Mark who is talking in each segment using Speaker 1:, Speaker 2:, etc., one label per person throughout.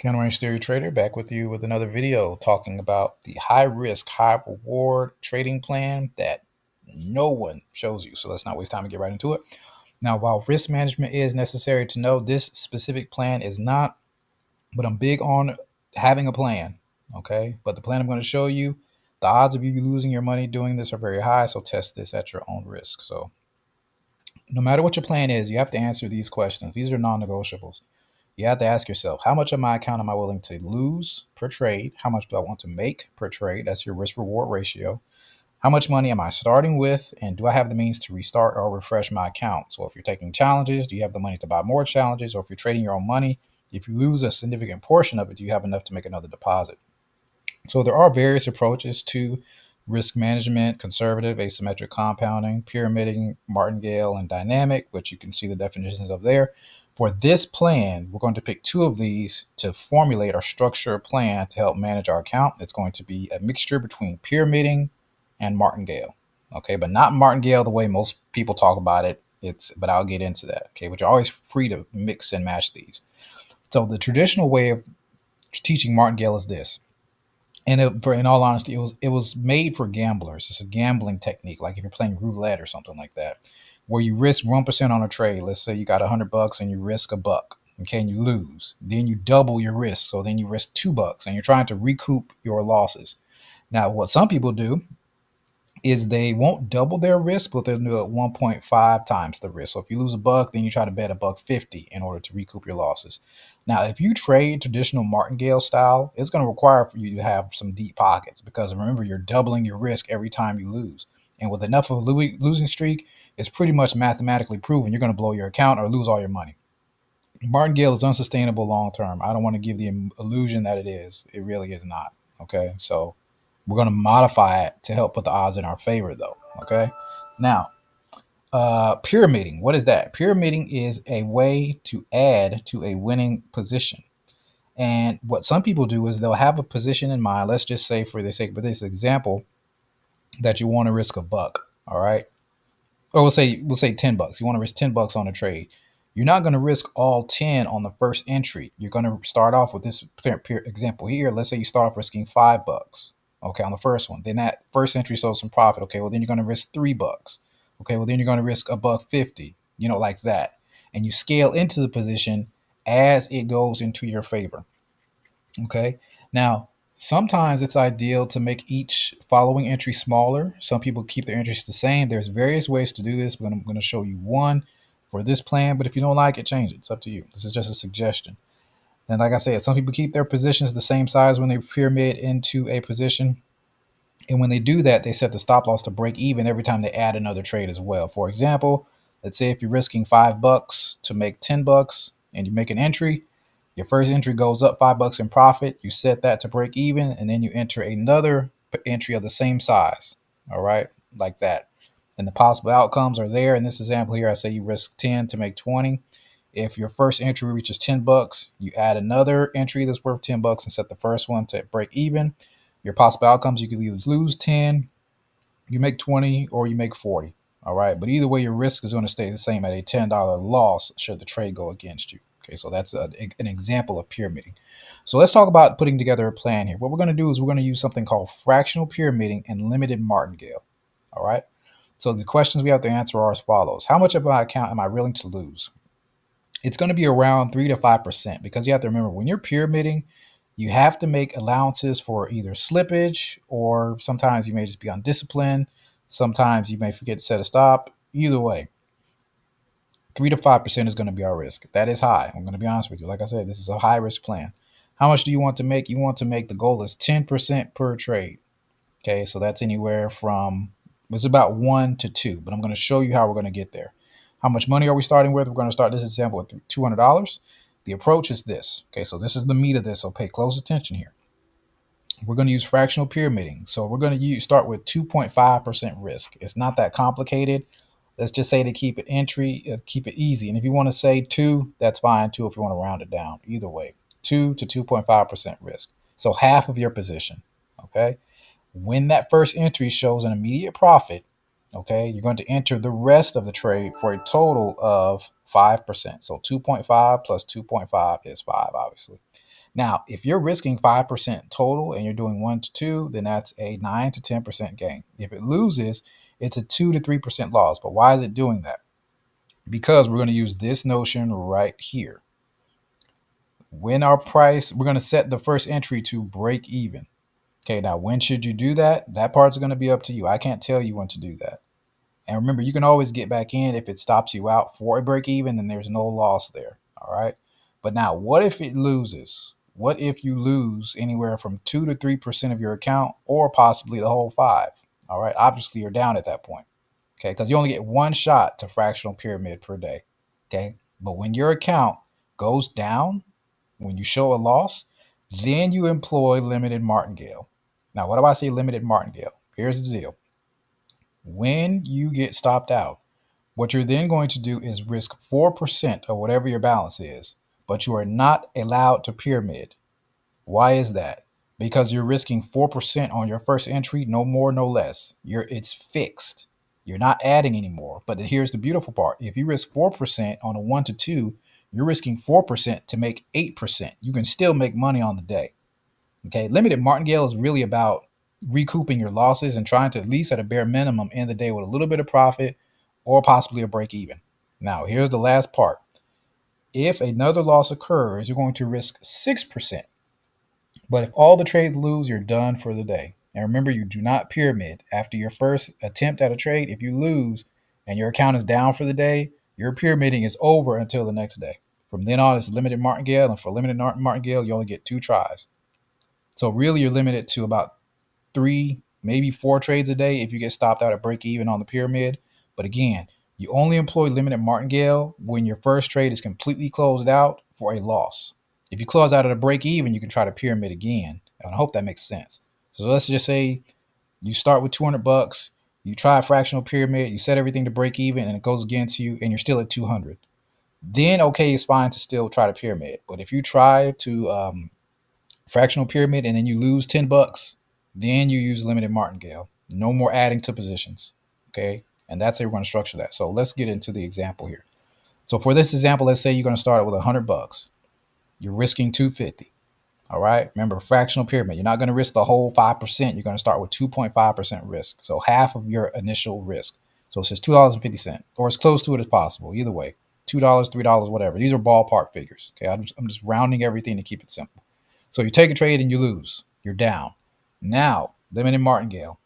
Speaker 1: Ken Range Theory Trader back with you with another video talking about the high risk, high reward trading plan that no one shows you. So let's not waste time and get right into it. Now, while risk management is necessary to know, this specific plan is not, but I'm big on having a plan. Okay. But the plan I'm going to show you, the odds of you losing your money doing this are very high. So test this at your own risk. So no matter what your plan is, you have to answer these questions. These are non negotiables. You have to ask yourself, how much of my account am I willing to lose per trade? How much do I want to make per trade? That's your risk reward ratio. How much money am I starting with? And do I have the means to restart or refresh my account? So if you're taking challenges, do you have the money to buy more challenges? Or if you're trading your own money, if you lose a significant portion of it, do you have enough to make another deposit? So there are various approaches to risk management: conservative, asymmetric compounding, pyramiding, martingale, and dynamic, which you can see the definitions of there. For this plan, we're going to pick two of these to formulate or structure a plan to help manage our account. It's going to be a mixture between pyramiding and martingale. Okay, but not martingale the way most people talk about it. But I'll get into that. Okay, but you're always free to mix and match these. So the traditional way of teaching martingale is this. And in all honesty, it was made for gamblers. It's a gambling technique, like if you're playing roulette or something like that, where you risk 1% on a trade. Let's say you got $100 and you risk a buck, okay, and you lose. Then you double your risk, so then you risk $2, and you're trying to recoup your losses. Now, what some people do is they won't double their risk, but they'll do it 1.5 times the risk. So if you lose a buck, then you try to bet a buck 50 in order to recoup your losses. Now, if you trade traditional martingale style, it's going to require for you to have some deep pockets, because remember, you're doubling your risk every time you lose. And with enough of a losing streak, it's pretty much mathematically proven you're going to blow your account or lose all your money. Martingale is unsustainable long term. I don't want to give the illusion that it is. It really is not. Okay. So we're going to modify it to help put the odds in our favor, though. Okay. Now, pyramiding. What is that? Pyramiding is a way to add to a winning position. And what some people do is they'll have a position in mind. Let's just say, for the sake of this example, that you want to risk a buck. All right. Or we'll say $10. You want to risk $10 on a trade. You're not going to risk all 10 on the first entry. You're going to start off with this example here. Let's say you start off risking $5, okay, on the first one. Then that first entry shows some profit. Okay, well then you're going to risk $3. Okay, well then you're going to risk a buck 50. Like that, and you scale into the position as it goes into your favor. Okay. Now, sometimes it's ideal to make each following entry smaller. Some people keep their entries the same. There's various ways to do this, but I'm going to show you one for this plan. But if you don't like it, change it. It's up to you. This is just a suggestion. And like I said, some people keep their positions the same size when they pyramid into a position. And when they do that, they set the stop loss to break even every time they add another trade as well. For example, let's say if you're risking $5 to make $10 and you make an entry, your first entry goes up $5 in profit. You set that to break even, and then you enter another entry of the same size. All right, like that. And the possible outcomes are there. In this example here, I say you risk 10 to make 20. If your first entry reaches $10, you add another entry that's worth $10 and set the first one to break even. Your possible outcomes: you could either lose 10, you make 20, or you make 40. All right. But either way, your risk is going to stay the same at a $10 loss should the trade go against you. Okay. So that's an example of pyramiding. So let's talk about putting together a plan here. What we're going to do is we're going to use something called fractional pyramiding and limited martingale. All right. So the questions we have to answer are as follows: how much of my account am I willing to lose? It's going to be around 3 to 5%, because you have to remember, when you're pyramiding, you have to make allowances for either slippage, or sometimes you may just be undisciplined. Sometimes you may forget to set a stop. Either way, 3 to 5% is going to be our risk. That is high. I'm going to be honest with you. Like I said, this is a high risk plan. How much do you want to make? You want to make, the goal is 10% per trade. Okay, so that's anywhere from, it's about 1 to 2, but I'm going to show you how we're going to get there. How much money are we starting with? We're going to start this example with $200. The approach is this. Okay, so this is the meat of this, so pay close attention here. We're going to use fractional pyramiding. So we're going to start with 2.5% risk. It's not that complicated. Let's just say to keep it keep it easy. And if you want to say 2, that's fine too, if you want to round it down. Either way, 2 to 2.5% risk. So half of your position. Okay. When that first entry shows an immediate profit, okay, you're going to enter the rest of the trade for a total of 5%. So 2.5 plus 2.5 is 5, obviously. Now, if you're risking 5% total and you're doing 1 to 2, then that's a 9 to 10% gain. If it loses, it's a 2 to 3% loss. But why is it doing that? Because we're going to use this notion right here. When our price, we're going to set the first entry to break even. Okay, now when should you do that? That part's going to be up to you. I can't tell you when to do that. And remember, you can always get back in if it stops you out for a break even, then there's no loss there. All right. But now, what if it loses? What if you lose anywhere from 2 to 3% of your account or possibly the whole 5? All right. Obviously, you're down at that point. Okay. Because you only get one shot to fractional pyramid per day. Okay. But when your account goes down, when you show a loss, then you employ limited martingale. Now, what do I say limited martingale? Here's the deal. When you get stopped out, what you're then going to do is risk 4% of whatever your balance is, but you are not allowed to pyramid. Why is that? Because you're risking 4% on your first entry, no more, no less. It's fixed. You're not adding anymore. But here's the beautiful part. If you risk 4% on a 1 to 2, you're risking 4% to make 8%. You can still make money on the day. Okay, limited martingale is really about recouping your losses and trying to at least at a bare minimum end the day with a little bit of profit or possibly a break even. Now, here's the last part. If another loss occurs, you're going to risk 6%. But if all the trades lose, you're done for the day. And remember, you do not pyramid. After your first attempt at a trade, if you lose and your account is down for the day, your pyramiding is over until the next day. From then on, it's limited martingale, and for limited martingale, you only get 2 tries. So really, you're limited to about 3, maybe 4 trades a day if you get stopped out at break even on the pyramid. But again, you only employ limited martingale when your first trade is completely closed out for a loss. If you close out at a break even, you can try to pyramid again. And I hope that makes sense. So let's just say you start with 200 bucks, you try a fractional pyramid, you set everything to break even, and it goes against you, and you're still at 200. Then okay, it's fine to still try to pyramid. But if you try to fractional pyramid and then you lose 10 bucks, then you use limited martingale. No more adding to positions. Okay. And that's how we're going to structure that. So let's get into the example here. So for this example, let's say you're going to start with 100 bucks. You're risking 250. All right. Remember, fractional pyramid. You're not going to risk the whole 5%. You're going to start with 2.5% risk. So half of your initial risk. So it says $2.50 or as close to it as possible. Either way, $2, $3, whatever. These are ballpark figures. Okay. I'm just rounding everything to keep it simple. So you take a trade and you lose. You're down. Now, limited martingale.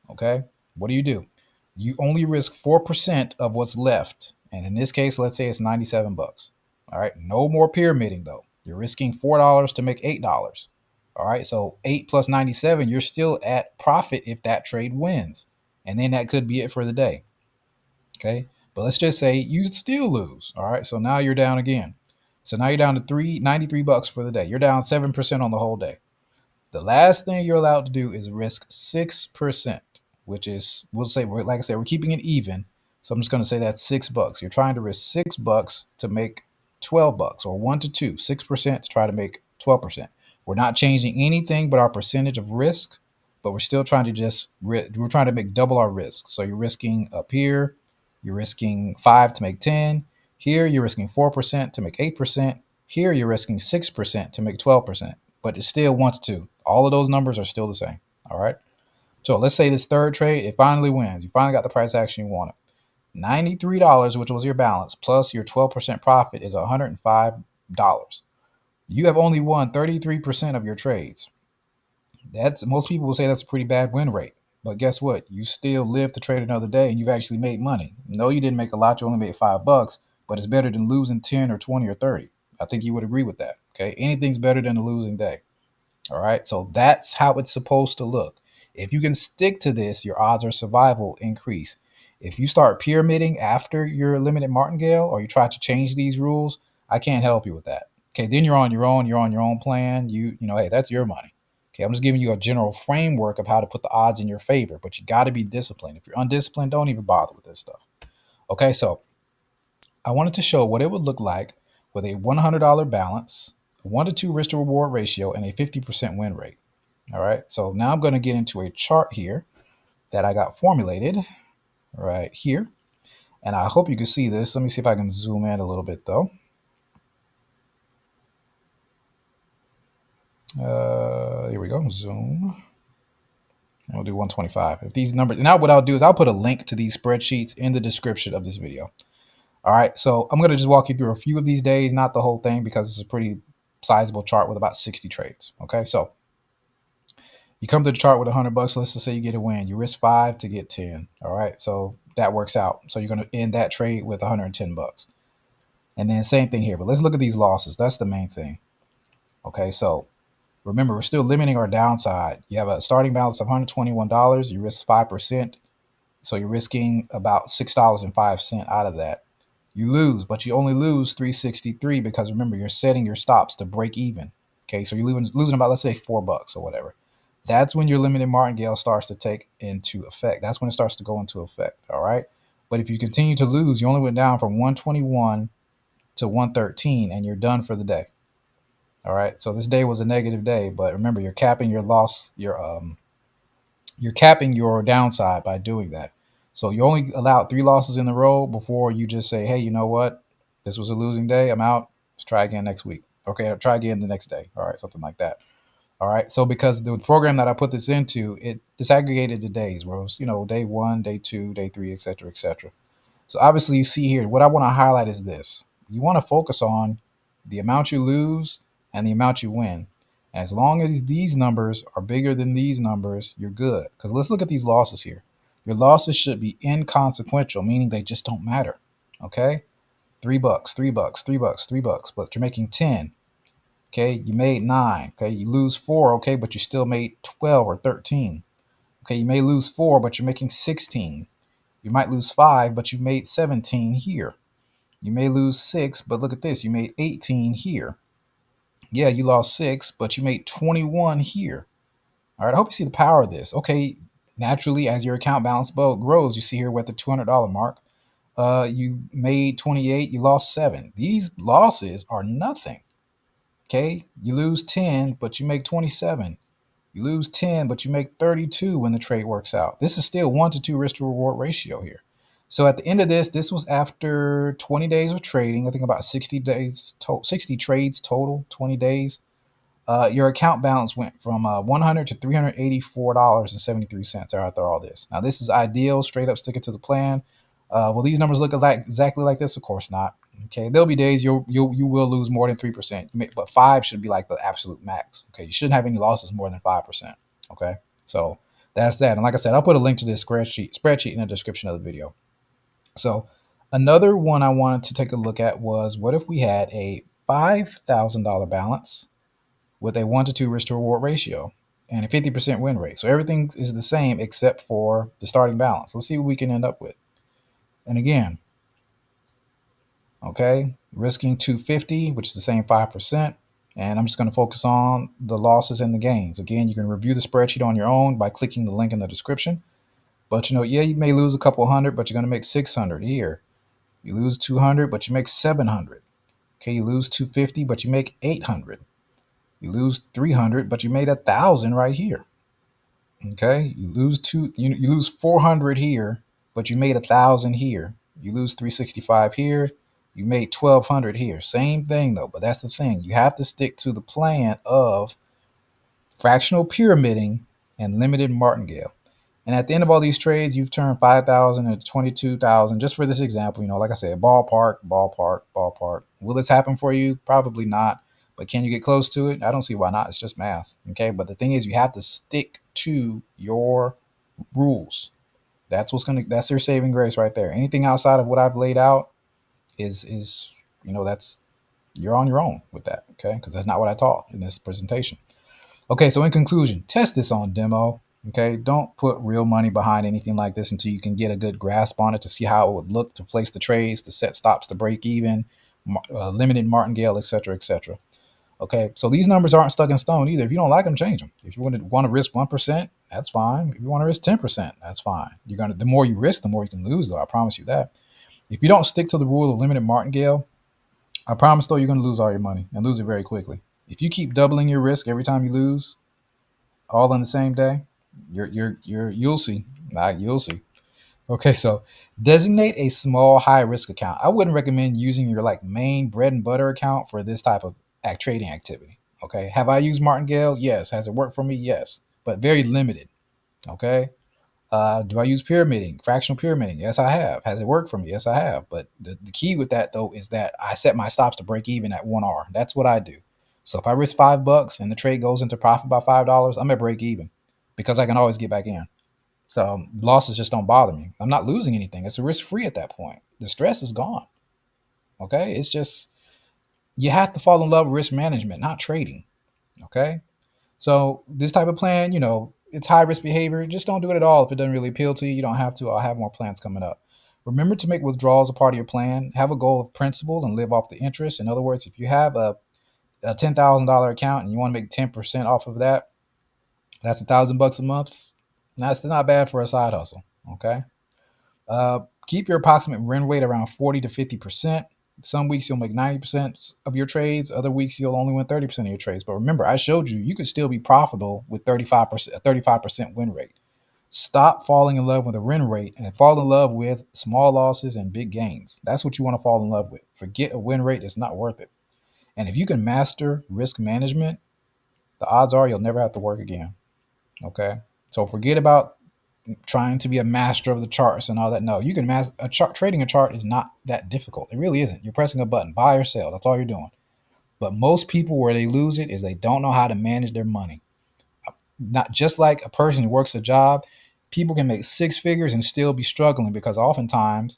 Speaker 1: Okay. What do? You only risk 4% of what's left. And in this case, let's say it's 97 bucks. All right. No more pyramiding though. You're risking $4 to make $8. All right. So 8 plus 97, you're still at profit if that trade wins. And then that could be it for the day. Okay. But let's just say you still lose. All right. So now you're down again. So now you're down to 93 bucks for the day. You're down 7% on the whole day. The last thing you're allowed to do is risk 6%, which is, we'll say, like I said, we're keeping it even. So I'm just going to say that's $6. You're trying to risk $6 to make 12 bucks, or 1 to 2, 6% to try to make 12%. We're not changing anything but our percentage of risk, but we're still trying to we're trying to make double our risk. So you're risking up here, you're risking 5 to make 10. Here you're risking 4% to make 8%. Here you're risking 6% to make 12%, but it's still 1 to 2. All of those numbers are still the same. All right. So let's say this third trade, it finally wins. You finally got the price action you wanted. $93, which was your balance, plus your 12% profit is $105. You have only won 33% of your trades. That's, most people will say that's a pretty bad win rate. But guess what? You still live to trade another day and you've actually made money. No, you didn't make a lot. You only made $5, but it's better than losing 10 or 20 or 30. I think you would agree with that. Okay. Anything's better than a losing day. All right. So that's how it's supposed to look. If you can stick to this, your odds of survival increase. If you start pyramiding after your limited martingale or you try to change these rules, I can't help you with that. Okay. Then you're on your own. You're on your own plan. Hey, that's your money. Okay. I'm just giving you a general framework of how to put the odds in your favor, but you got to be disciplined. If you're undisciplined, don't even bother with this stuff. Okay. So I wanted to show what it would look like with a $100 balance, 1 to 2 risk to reward ratio, and a 50% win rate. All right. So now I'm going to get into a chart here that I got formulated right here. And I hope you can see this. Let me see if I can zoom in a little bit though. Here we go. Zoom. And we'll do 125. If these numbers, now what I'll do is I'll put a link to these spreadsheets in the description of this video. All right. So I'm going to just walk you through a few of these days, not the whole thing, because it's a pretty sizable chart with about 60 trades. Okay. So you come to the chart with $100. Let's just say you get a win. You risk 5 to get 10. All right. So that works out. So you're going to end that trade with $110. And then same thing here. But let's look at these losses. That's the main thing. Okay. So remember, we're still limiting our downside. You have a starting balance of $121. You risk 5%. So you're risking about $6.05 out of that. You lose, but you only lose 363 because remember, you're setting your stops to break even. Okay, so you're losing about, let's say, $4 or whatever. That's when your limited martingale starts to take into effect. That's when it starts to go into effect. All right. But if you continue to lose, you only went down from 121 to 113 and you're done for the day. All right. So this day was a negative day, but remember, you're capping your loss, you're capping your downside by doing that. So you only allowed 3 losses in a row before you just say, hey, you know what? This was a losing day. I'm out. Let's try again next week. Okay, I'll try again the next day. All right, something like that. All right. So because the program that I put this into, it disaggregated the days where it was, day 1, day 2, day 3, etc., etc. So obviously you see here, what I want to highlight is this. You want to focus on the amount you lose and the amount you win. As long as these numbers are bigger than these numbers, you're good. Because let's look at these losses here. Your losses should be inconsequential, meaning they just don't matter. Okay? $3, $3, $3, $3, but you're making 10. Okay, you made 9. Okay, you lose 4, okay, but you still made 12 or 13. Okay, you may lose 4, but you're making 16. You might lose 5, but you made 17 here. You may lose 6, but look at this. You made 18 here. Yeah, you lost 6, but you made 21 here. All right, I hope you see the power of this. Okay, naturally, as your account balance grows, you see here we're at the $200 mark. You made 28, you lost 7. These losses are nothing. Okay, you lose 10, but you make 27. You lose 10, but you make 32 when the trade works out. This is still 1 to 2 risk to reward ratio here. So at the end of this was after 20 days of trading. I think about 60 days, 60 trades total, 20 days. Your account balance went from $100 to $384.73 after all this. Now this is ideal, straight up sticking to the plan. Will these numbers look like exactly like this? Of course not. Okay, there'll be days you will lose more than 3%, but 5 should be like the absolute max. Okay, you shouldn't have any losses more than 5%. Okay, so that's that. And like I said, I'll put a link to this spreadsheet in the description of the video. So another one I wanted to take a look at was, what if we had a $5,000 balance with a 1 to 2 risk to reward ratio and a 50% win rate? So everything is the same except for the starting balance. Let's see what we can end up with. And again, okay, risking 250, which is the same 5%. And I'm just going to focus on the losses and the gains. Again, you can review the spreadsheet on your own by clicking the link in the description. But yeah, you may lose a couple hundred, but you're going to make 600 here. You lose 200, but you make 700. Okay, you lose 250, but you make 800. You lose 300, but you made 1,000 right here. Okay, you lose 400 here, but you made 1,000 here. You lose 365 here. You made 1,200 here. Same thing though, but that's the thing. You have to stick to the plan of fractional pyramiding and limited martingale. And at the end of all these trades, you've turned 5,000 into 22,000. Just for this example, like I said, ballpark, ballpark, ballpark. Will this happen for you? Probably not. But can you get close to it? I don't see why not. It's just math. Okay. But the thing is, you have to stick to your rules. That's your saving grace right there. Anything outside of what I've laid out is that's, you're on your own with that. Okay. Because that's not what I taught in this presentation. Okay, so in conclusion, test this on demo. Okay, don't put real money behind anything like this until you can get a good grasp on it to see how it would look to place the trades, to set stops, to break even, limited martingale, etc., etc. Okay, so these numbers aren't stuck in stone either. If you don't like them, change them. If you want to risk 1%, that's fine. If you want to risk 10%, that's fine. The more you risk, the more you can lose, though. I promise you that. If you don't stick to the rule of limited martingale, I promise though you're going to lose all your money and lose it very quickly. If you keep doubling your risk every time you lose, all in the same day, you'll see. You'll see. Okay, so designate a small high risk account. I wouldn't recommend using your main bread and butter account for this type of trading activity. Okay. Have I used martingale? Yes. Has it worked for me? Yes, but very limited. Okay. Do I use pyramiding, fractional pyramiding? Yes, I have. Has it worked for me? Yes, I have. But the key with that though is that I set my stops to break even at 1 R. That's what I do. So if I risk $5 and the trade goes into profit by $5, I'm at break even because I can always get back in. So losses just don't bother me. I'm not losing anything. It's a risk free at that point. The stress is gone. Okay. It's just, you have to fall in love with risk management, not trading. Okay. So this type of plan, it's high risk behavior. Just don't do it at all if it doesn't really appeal to you. You don't have to. I'll have more plans coming up. Remember to make withdrawals a part of your plan. Have a goal of principal and live off the interest. In other words, if you have a $10,000 account and you want to make 10% off of that, that's $1,000 a month. That's not bad for a side hustle. Okay. Keep your approximate win rate around 40 to 50%. Some weeks you'll make 90% of your trades. Other weeks you'll only win 30% of your trades. But remember, I showed you could still be profitable with 35%, a 35% win rate. Stop falling in love with a win rate and fall in love with small losses and big gains. That's what you want to fall in love with. Forget a win rate. It's not worth it. And if you can master risk management, the odds are you'll never have to work again. Okay. So forget about trying to be a master of the charts and all that. No, you can master a chart. Trading a chart is not that difficult. It really isn't. You're pressing a button, buy or sell. That's all you're doing. But most people, where they lose it is they don't know how to manage their money. Not just like a person who works a job. People can make six figures and still be struggling because sometimes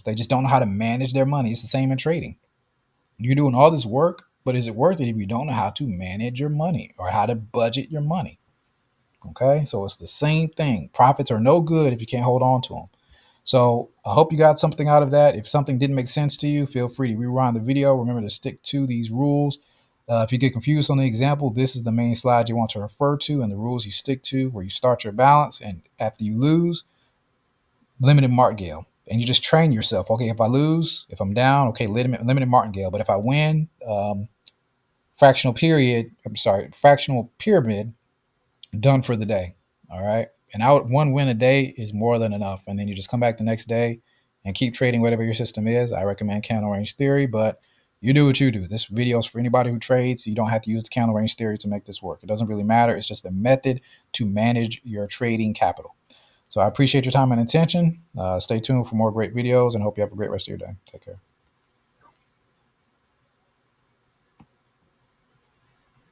Speaker 1: they just don't know how to manage their money. It's the same in trading. You're doing all this work, but is it worth it if you don't know how to manage your money or how to budget your money? Okay, so it's the same thing. Profits are no good if you can't hold on to them. So I hope you got something out of that. If something didn't make sense to you, feel free to rewind the video. Remember to stick to these rules. If you get confused on the example, this is the main slide you want to refer to and the rules you stick to, where you start your balance. And after you lose, limited martingale. And you just train yourself. Okay, if I lose, if I'm down, okay, limited martingale. But if I win, fractional pyramid, done for the day. All right. And one win a day is more than enough. And then you just come back the next day and keep trading whatever your system is. I recommend candle range theory, but you do what you do. This video is for anybody who trades. You don't have to use the candle range theory to make this work. It doesn't really matter. It's just a method to manage your trading capital. So I appreciate your time and attention. Stay tuned for more great videos and hope you have a great rest of your day. Take care.